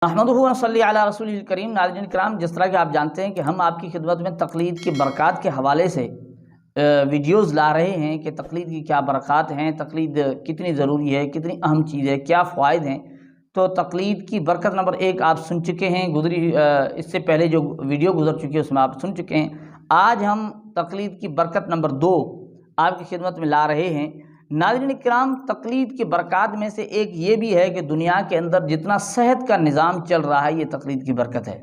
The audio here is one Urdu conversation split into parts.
احمدہ و صلی علی رسول الکریم۔ ناظرین کرام، جس طرح کہ آپ جانتے ہیں کہ ہم آپ کی خدمت میں تقلید کی برکات کے حوالے سے ویڈیوز لا رہے ہیں کہ تقلید کی کیا برکات ہیں، تقلید کتنی ضروری ہے، کتنی اہم چیز ہے، کیا فوائد ہیں۔ تو تقلید کی برکت نمبر 1 آپ سن چکے ہیں، اس سے پہلے جو ویڈیو گزر چکی ہے اس میں آپ سن چکے ہیں۔ آج ہم تقلید کی برکت نمبر 2 آپ کی خدمت میں لا رہے ہیں۔ ناظرین کرام، تقلید کی برکات میں سے ایک یہ بھی ہے کہ دنیا کے اندر جتنا صحت کا نظام چل رہا ہے، یہ تقلید کی برکت ہے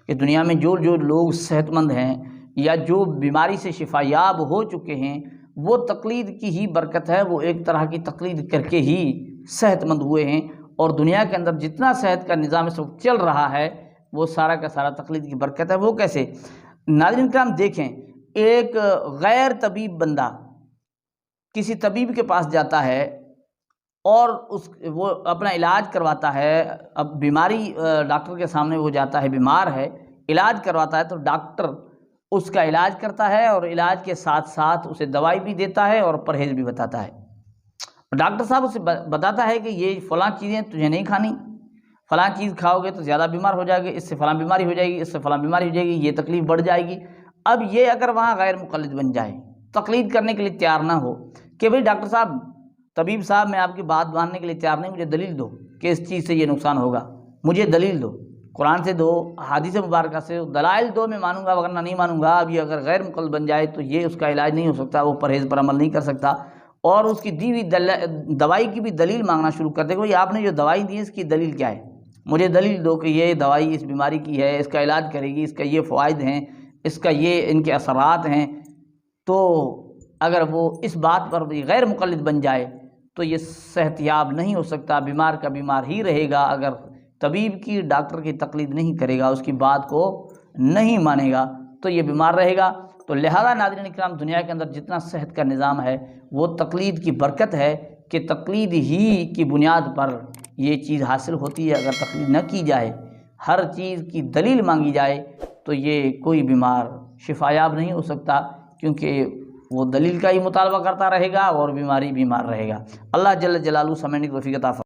کہ دنیا میں جو لوگ صحت مند ہیں یا جو بیماری سے شفا یاب ہو چکے ہیں، وہ تقلید کی ہی برکت ہے۔ وہ ایک طرح کی تقلید کر کے ہی صحت مند ہوئے ہیں، اور دنیا کے اندر جتنا صحت کا نظام اس وقت چل رہا ہے وہ سارا کا سارا تقلید کی برکت ہے۔ وہ کیسے؟ ناظرین کرام دیکھیں، ایک غیر طبیب بندہ کسی طبیب کے پاس جاتا ہے اور وہ اپنا علاج کرواتا ہے۔ اب بیماری ڈاکٹر کے سامنے وہ جاتا ہے، بیمار ہے، علاج کرواتا ہے، تو ڈاکٹر اس کا علاج کرتا ہے اور علاج کے ساتھ ساتھ اسے دوائی بھی دیتا ہے اور پرہیز بھی بتاتا ہے۔ ڈاکٹر صاحب اسے بتاتا ہے کہ یہ فلاں چیزیں تجھے نہیں کھانی، فلاں چیز کھاؤ گے تو زیادہ بیمار ہو جائے گے، اس سے فلاں بیماری ہو جائے گی، اس سے فلاں بیماری ہو جائے گی، یہ تکلیف بڑھ جائے گی۔ اب یہ اگر وہاں غیر مقلد بن جائے، تقلید کرنے کے لیے تیار نہ ہو کہ بھئی ڈاکٹر صاحب، طبیب صاحب، میں آپ کی بات ماننے کے لیے تیار نہیں، مجھے دلیل دو کہ اس چیز سے یہ نقصان ہوگا، مجھے دلیل دو، قرآن سے دو، حدیث مبارکہ سے دلائل دو، میں مانوں گا ورنہ نہیں مانوں گا۔ اب یہ اگر غیر مقلد بن جائے تو یہ اس کا علاج نہیں ہو سکتا، وہ پرہیز پر عمل نہیں کر سکتا، اور اس کی دی ہوئی دوائی کی بھی دلیل مانگنا شروع کر دے گا۔ یہ آپ نے جو دوائی دی ہے اس کی دلیل کیا ہے؟ مجھے دلیل دو کہ یہ دوائی اس بیماری کی ہے، اس کا علاج کرے گی، اس کا یہ فوائد ہیں، اس کا یہ ان کے اثرات ہیں۔ تو اگر وہ اس بات پر غیر مقلد بن جائے تو یہ صحت یاب نہیں ہو سکتا، بیمار کا بیمار ہی رہے گا۔ اگر طبیب کی، ڈاکٹر کی تقلید نہیں کرے گا، اس کی بات کو نہیں مانے گا، تو یہ بیمار رہے گا۔ تو لہذا ناظرین اکرام، دنیا کے اندر جتنا صحت کا نظام ہے وہ تقلید کی برکت ہے کہ تقلید ہی کی بنیاد پر یہ چیز حاصل ہوتی ہے۔ اگر تقلید نہ کی جائے، ہر چیز کی دلیل مانگی جائے، تو یہ کوئی بیمار شفا یاب نہیں ہو سکتا، کیونکہ وہ دلیل کا ہی مطالبہ کرتا رہے گا اور بیمار رہے گا۔ اللہ جل جلالہ سمجھنے کی توفیق عطا فرمائے۔